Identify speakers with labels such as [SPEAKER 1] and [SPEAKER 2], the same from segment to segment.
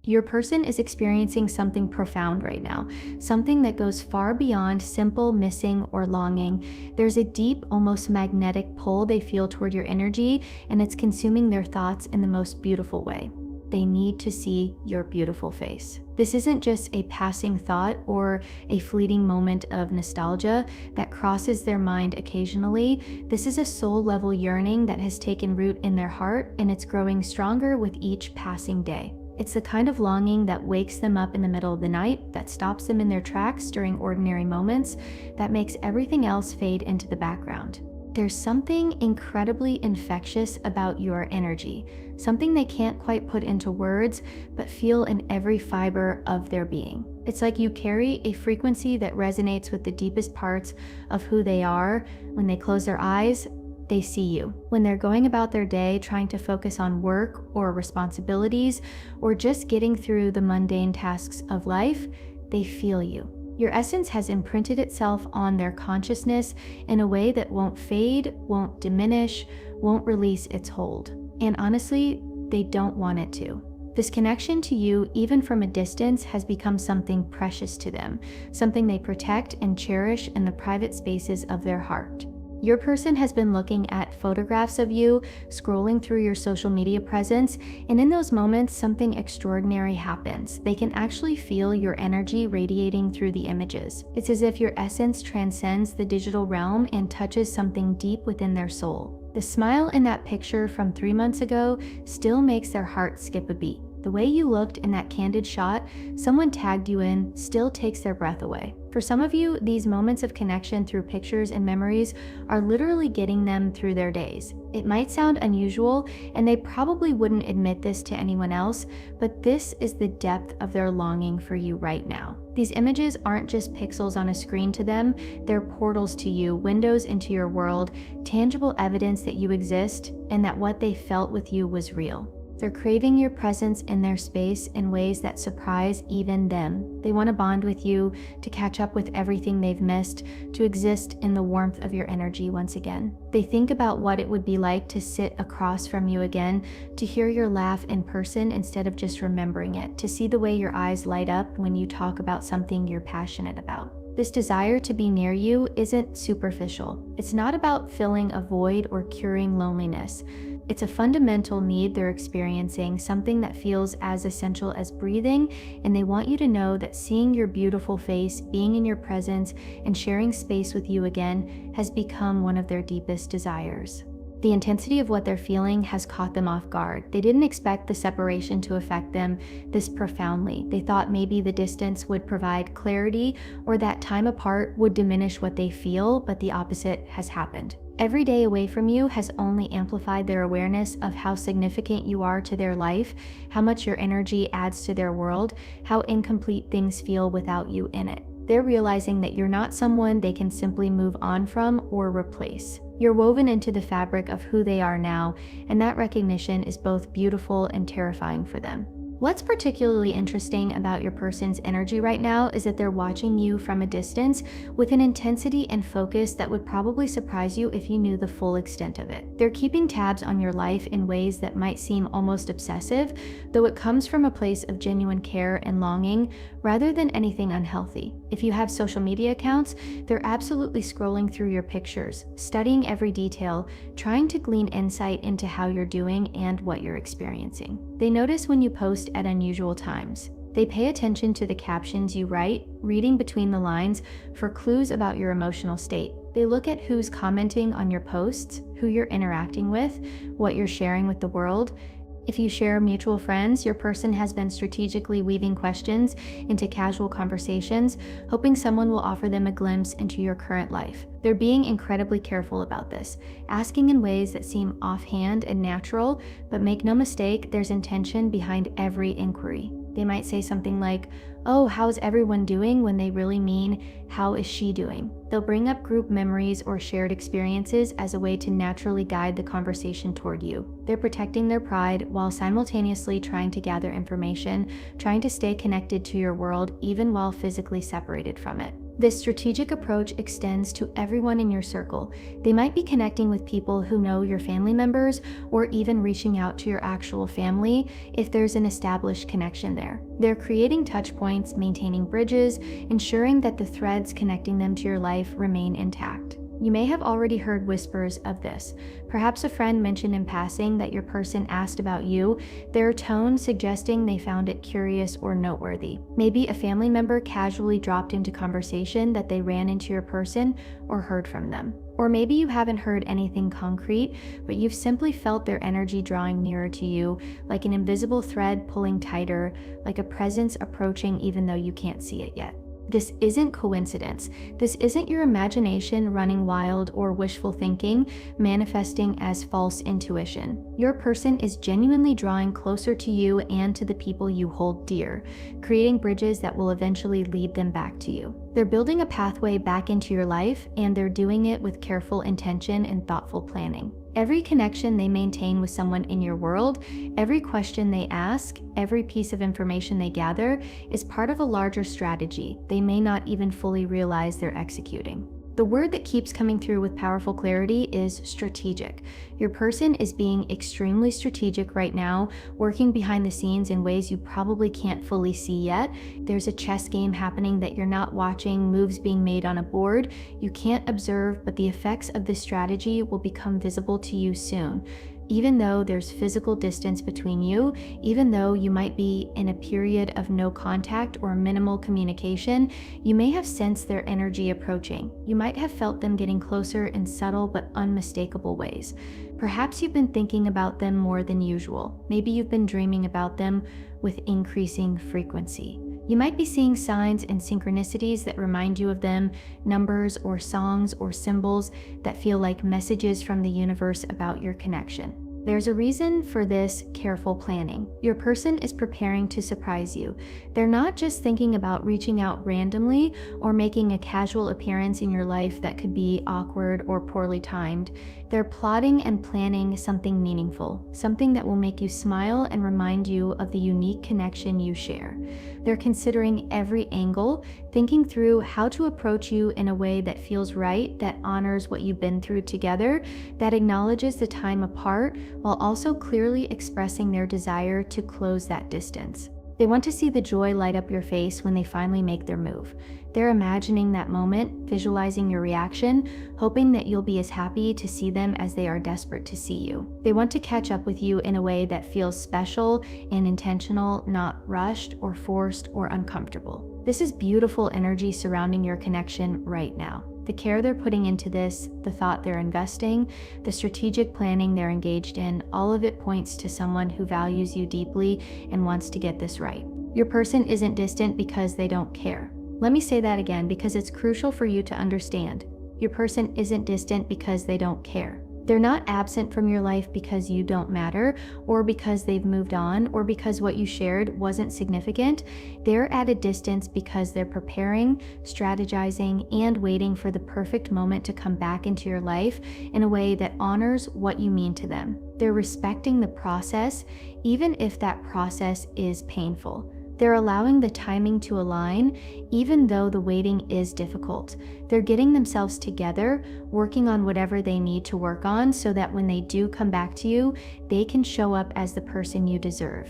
[SPEAKER 1] Your person is experiencing something profound right now, something that goes far beyond simple missing or longing. There's a deep, almost magnetic pull they feel toward your energy, and it's consuming their thoughts in the most beautiful way. They need to see your beautiful face. This isn't just a passing thought or a fleeting moment of nostalgia that crosses their mind occasionally. This is a soul-level yearning that has taken root in their heart, and it's growing stronger with each passing day. It's the kind of longing that wakes them up in the middle of the night, that stops them in their tracks during ordinary moments, that makes everything else fade into the background. There's something incredibly infectious about your energy, something they can't quite put into words, but feel in every fiber of their being. It's like you carry a frequency that resonates with the deepest parts of who they are. When they close their eyes, they see you. When they're going about their day trying to focus on work or responsibilities, or just getting through the mundane tasks of life, they feel you. Your essence has imprinted itself on their consciousness in a way that won't fade, won't diminish, won't release its hold. And honestly, they don't want it to. This connection to you, even from a distance, has become something precious to them, something they protect and cherish in the private spaces of their heart. Your person has been looking at photographs of you, scrolling through your social media presence, and in those moments, something extraordinary happens. They can actually feel your energy radiating through the images. It's as if your essence transcends the digital realm and touches something deep within their soul. The smile in that picture from 3 months ago still makes their heart skip a beat. The way you looked in that candid shot someone tagged you in still takes their breath away. For some of you, these moments of connection through pictures and memories are literally getting them through their days. It might sound unusual, and they probably wouldn't admit this to anyone else, but this is the depth of their longing for you right now. These images aren't just pixels on a screen to them, they're portals to you, windows into your world, tangible evidence that you exist and that what they felt with you was real. They're craving your presence in their space in ways that surprise even them. They want to bond with you, to catch up with everything they've missed, to exist in the warmth of your energy once again. They think about what it would be like to sit across from you again, to hear your laugh in person instead of just remembering it, to see the way your eyes light up when you talk about something you're passionate about. This desire to be near you isn't superficial. It's not about filling a void or curing loneliness. It's a fundamental need they're experiencing, something that feels as essential as breathing, and they want you to know that seeing your beautiful face, being in your presence, and sharing space with you again has become one of their deepest desires. The intensity of what they're feeling has caught them off guard. They didn't expect the separation to affect them this profoundly. They thought maybe the distance would provide clarity or that time apart would diminish what they feel, but the opposite has happened. Every day away from you has only amplified their awareness of how significant you are to their life, how much your energy adds to their world, how incomplete things feel without you in it. They're realizing that you're not someone they can simply move on from or replace. You're woven into the fabric of who they are now, and that recognition is both beautiful and terrifying for them. What's particularly interesting about your person's energy right now is that they're watching you from a distance with an intensity and focus that would probably surprise you if you knew the full extent of it. They're keeping tabs on your life in ways that might seem almost obsessive, though it comes from a place of genuine care and longing rather than anything unhealthy. If you have social media accounts, they're absolutely scrolling through your pictures, studying every detail, trying to glean insight into how you're doing and what you're experiencing. They notice when you post at unusual times. They pay attention to the captions you write, reading between the lines for clues about your emotional state. They look at who's commenting on your posts, who you're interacting with, what you're sharing with the world. If you share mutual friends, your person has been strategically weaving questions into casual conversations, hoping someone will offer them a glimpse into your current life. They're being incredibly careful about this, asking in ways that seem offhand and natural, but make no mistake, there's intention behind every inquiry. They might say something like, "Oh, how's everyone doing?" when they really mean, "How is she doing?" They'll bring up group memories or shared experiences as a way to naturally guide the conversation toward you. They're protecting their pride while simultaneously trying to gather information, trying to stay connected to your world even while physically separated from it. This strategic approach extends to everyone in your circle. They might be connecting with people who know your family members, or even reaching out to your actual family if there's an established connection there. They're creating touch points, maintaining bridges, ensuring that the threads connecting them to your life remain intact. You may have already heard whispers of this. Perhaps a friend mentioned in passing that your person asked about you, their tone suggesting they found it curious or noteworthy. Maybe a family member casually dropped into conversation that they ran into your person or heard from them. Or maybe you haven't heard anything concrete, but you've simply felt their energy drawing nearer to you, like an invisible thread pulling tighter, like a presence approaching even though you can't see it yet. This isn't coincidence. This isn't your imagination running wild or wishful thinking, manifesting as false intuition. Your person is genuinely drawing closer to you and to the people you hold dear, creating bridges that will eventually lead them back to you. They're building a pathway back into your life, and they're doing it with careful intention and thoughtful planning. Every connection they maintain with someone in your world, every question they ask, every piece of information they gather is part of a larger strategy they may not even fully realize they're executing. The word that keeps coming through with powerful clarity is strategic. Your person is being extremely strategic right now, working behind the scenes in ways you probably can't fully see yet. There's a chess game happening that you're not watching, moves being made on a board you can't observe, but the effects of this strategy will become visible to you soon. Even though there's physical distance between you, even though you might be in a period of no contact or minimal communication, you may have sensed their energy approaching. You might have felt them getting closer in subtle but unmistakable ways. Perhaps you've been thinking about them more than usual. Maybe you've been dreaming about them with increasing frequency. You might be seeing signs and synchronicities that remind you of them, numbers or songs or symbols that feel like messages from the universe about your connection. There's a reason for this careful planning. Your person is preparing to surprise you. They're not just thinking about reaching out randomly or making a casual appearance in your life that could be awkward or poorly timed. They're plotting and planning something meaningful, something that will make you smile and remind you of the unique connection you share. They're considering every angle, thinking through how to approach you in a way that feels right, that honors what you've been through together, that acknowledges the time apart, while also clearly expressing their desire to close that distance. They want to see the joy light up your face when they finally make their move. They're imagining that moment, visualizing your reaction, hoping that you'll be as happy to see them as they are desperate to see you. They want to catch up with you in a way that feels special and intentional, not rushed or forced or uncomfortable. This is beautiful energy surrounding your connection right now. The care they're putting into this, the thought they're investing, the strategic planning they're engaged in, all of it points to someone who values you deeply and wants to get this right. Your person isn't distant because they don't care. Let me say that again because it's crucial for you to understand. Your person isn't distant because they don't care. They're not absent from your life because you don't matter, or because they've moved on, or because what you shared wasn't significant. They're at a distance because they're preparing, strategizing, and waiting for the perfect moment to come back into your life in a way that honors what you mean to them. They're respecting the process, even if that process is painful. They're allowing the timing to align, even though the waiting is difficult. They're getting themselves together, working on whatever they need to work on so that when they do come back to you, they can show up as the person you deserve.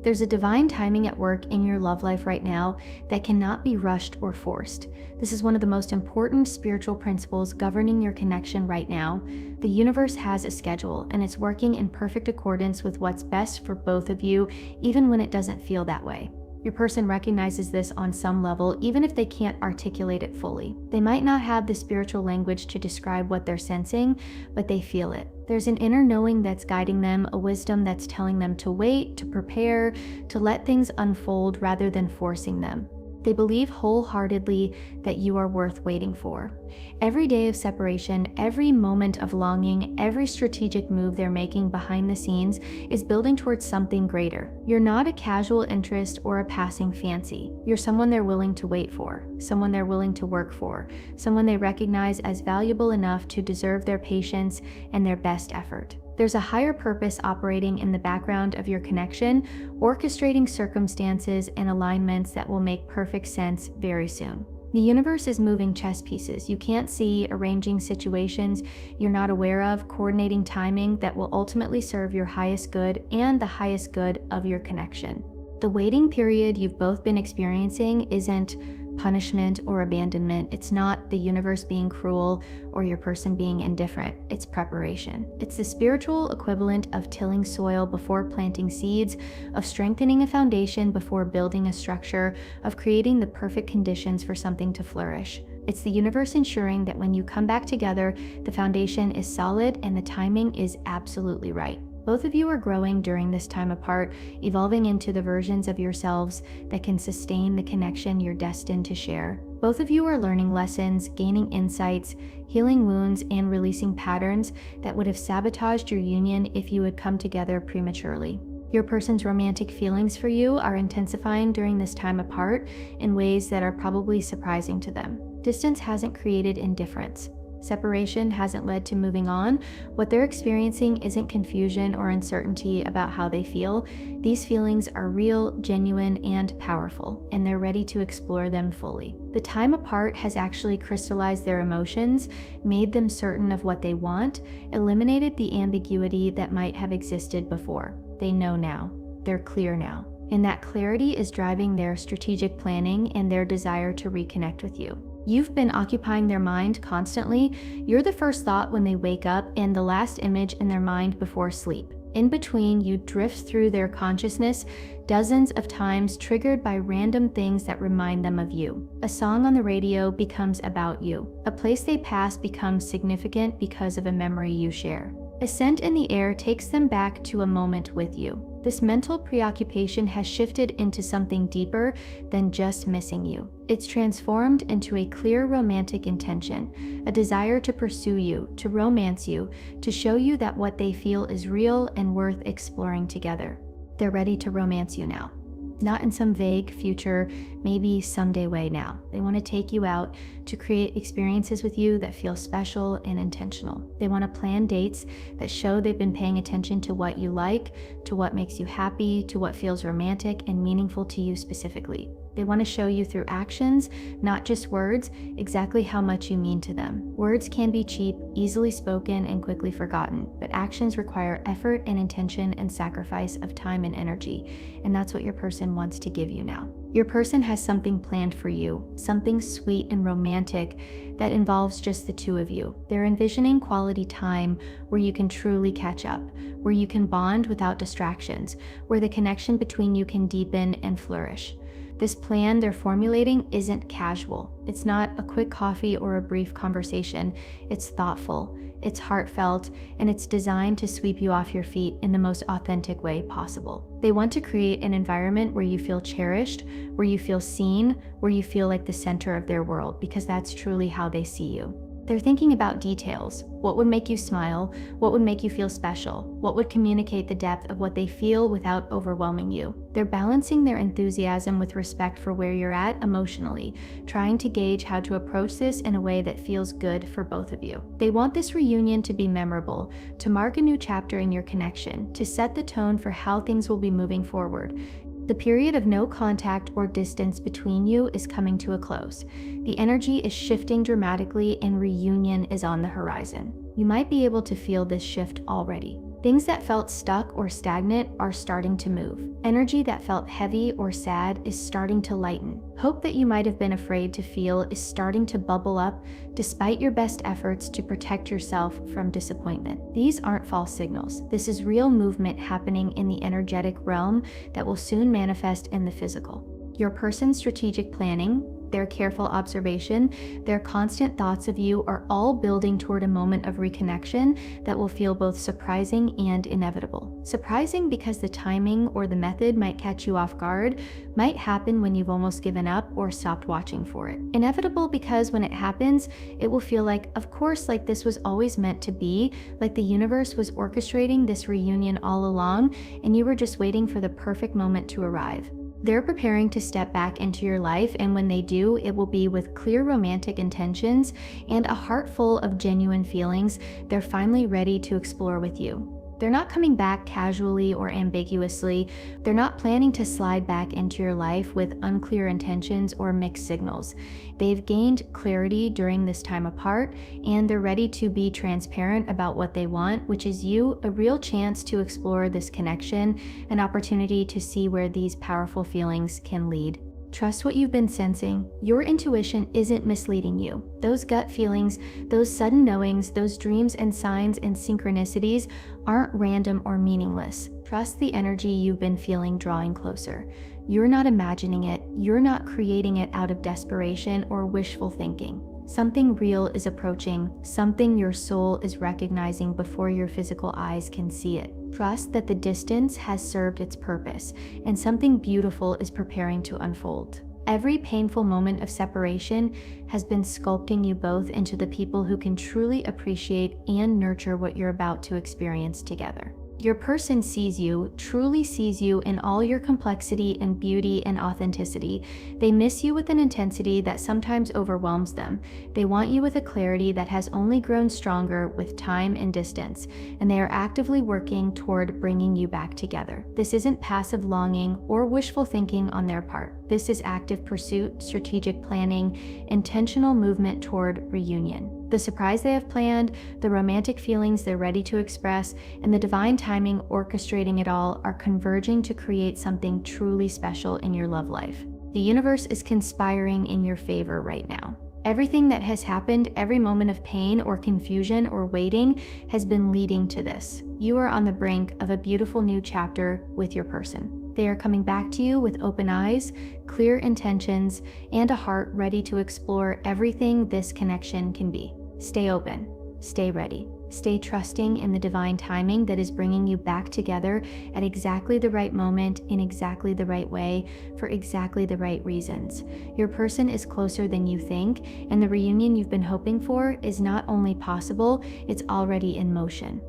[SPEAKER 1] There's a divine timing at work in your love life right now that cannot be rushed or forced. This is one of the most important spiritual principles governing your connection right now. The universe has a schedule, and it's working in perfect accordance with what's best for both of you, even when it doesn't feel that way. Your person recognizes this on some level, even if they can't articulate it fully. They might not have the spiritual language to describe what they're sensing, but they feel it. There's an inner knowing that's guiding them, a wisdom that's telling them to wait, to prepare, to let things unfold rather than forcing them. They believe wholeheartedly that you are worth waiting for. Every day of separation, every moment of longing, every strategic move they're making behind the scenes is building towards something greater. You're not a casual interest or a passing fancy. You're someone they're willing to wait for, someone they're willing to work for, someone they recognize as valuable enough to deserve their patience and their best effort. There's a higher purpose operating in the background of your connection, orchestrating circumstances and alignments that will make perfect sense very soon. The universe is moving chess pieces you can't see, arranging situations you're not aware of, coordinating timing that will ultimately serve your highest good and the highest good of your connection. The waiting period you've both been experiencing isn't punishment or abandonment. It's not the universe being cruel or your person being indifferent. It's preparation. It's the spiritual equivalent of tilling soil before planting seeds, of strengthening a foundation before building a structure, of creating the perfect conditions for something to flourish. It's the universe ensuring that when you come back together, the foundation is solid and the timing is absolutely right. Both of you are growing during this time apart, evolving into the versions of yourselves that can sustain the connection you're destined to share. Both of you are learning lessons, gaining insights, healing wounds, and releasing patterns that would have sabotaged your union if you had come together prematurely. Your person's romantic feelings for you are intensifying during this time apart in ways that are probably surprising to them. Distance hasn't created indifference. Separation hasn't led to moving on. What they're experiencing isn't confusion or uncertainty about how they feel. These feelings are real, genuine, and powerful, and they're ready to explore them fully. The time apart has actually crystallized their emotions, made them certain of what they want, eliminated the ambiguity that might have existed before. They know now. They're clear now. And that clarity is driving their strategic planning and their desire to reconnect with you. You've been occupying their mind constantly. You're the first thought when they wake up and the last image in their mind before sleep. In between, you drift through their consciousness dozens of times, triggered by random things that remind them of you. A song on the radio becomes about you. A place they pass becomes significant because of a memory you share. A scent in the air takes them back to a moment with you. This mental preoccupation has shifted into something deeper than just missing you. It's transformed into a clear romantic intention, a desire to pursue you, to romance you, to show you that what they feel is real and worth exploring together. They're ready to romance you now. Not in some vague future, maybe someday way now. They want to take you out to create experiences with you that feel special and intentional. They want to plan dates that show they've been paying attention to what you like, to what makes you happy, to what feels romantic and meaningful to you specifically. They want to show you through actions, not just words, exactly how much you mean to them. Words can be cheap, easily spoken, and quickly forgotten, but actions require effort and intention and sacrifice of time and energy, and that's what your person wants to give you now. Your person has something planned for you, something sweet and romantic that involves just the two of you. They're envisioning quality time where you can truly catch up, where you can bond without distractions, where the connection between you can deepen and flourish. This plan they're formulating isn't casual. It's not a quick coffee or a brief conversation. It's thoughtful, it's heartfelt, and it's designed to sweep you off your feet in the most authentic way possible. They want to create an environment where you feel cherished, where you feel seen, where you feel like the center of their world, because that's truly how they see you. They're thinking about details. What would make you smile? What would make you feel special? What would communicate the depth of what they feel without overwhelming you? They're balancing their enthusiasm with respect for where you're at emotionally, trying to gauge how to approach this in a way that feels good for both of you. They want this reunion to be memorable, to mark a new chapter in your connection, to set the tone for how things will be moving forward. The period of no contact or distance between you is coming to a close. The energy is shifting dramatically and reunion is on the horizon. You might be able to feel this shift already. Things that felt stuck or stagnant are starting to move. Energy that felt heavy or sad is starting to lighten. Hope that you might have been afraid to feel is starting to bubble up despite your best efforts to protect yourself from disappointment. These aren't false signals. This is real movement happening in the energetic realm that will soon manifest in the physical. Your person's strategic planning, their careful observation, their constant thoughts of you are all building toward a moment of reconnection that will feel both surprising and inevitable. Surprising because the timing or the method might catch you off guard, might happen when you've almost given up or stopped watching for it. Inevitable because when it happens, it will feel like, of course, like this was always meant to be, like the universe was orchestrating this reunion all along, and you were just waiting for the perfect moment to arrive. They're preparing to step back into your life, and when they do, it will be with clear romantic intentions and a heart full of genuine feelings they're finally ready to explore with you. They're not coming back casually or ambiguously. They're not planning to slide back into your life with unclear intentions or mixed signals. They've gained clarity during this time apart, and they're ready to be transparent about what they want, which is you, a real chance to explore this connection, an opportunity to see where these powerful feelings can lead. Trust what you've been sensing. Your intuition isn't misleading you. Those gut feelings, those sudden knowings, those dreams and signs and synchronicities aren't random or meaningless. Trust the energy you've been feeling drawing closer. You're not imagining it. You're not creating it out of desperation or wishful thinking. Something real is approaching, something your soul is recognizing before your physical eyes can see it. Trust that the distance has served its purpose, and something beautiful is preparing to unfold. Every painful moment of separation has been sculpting you both into the people who can truly appreciate and nurture what you're about to experience together. Your person sees you, truly sees you in all your complexity and beauty and authenticity. They miss you with an intensity that sometimes overwhelms them. They want you with a clarity that has only grown stronger with time and distance, and they are actively working toward bringing you back together. This isn't passive longing or wishful thinking on their part. This is active pursuit, strategic planning, intentional movement toward reunion. The surprise they have planned, the romantic feelings they're ready to express, and the divine timing orchestrating it all are converging to create something truly special in your love life. The universe is conspiring in your favor right now. Everything that has happened, every moment of pain or confusion or waiting, has been leading to this. You are on the brink of a beautiful new chapter with your person. They are coming back to you with open eyes, clear intentions, and a heart ready to explore everything this connection can be. Stay open, stay ready, stay trusting in the divine timing that is bringing you back together at exactly the right moment, in exactly the right way, for exactly the right reasons. Your person is closer than you think, and the reunion you've been hoping for is not only possible, it's already in motion.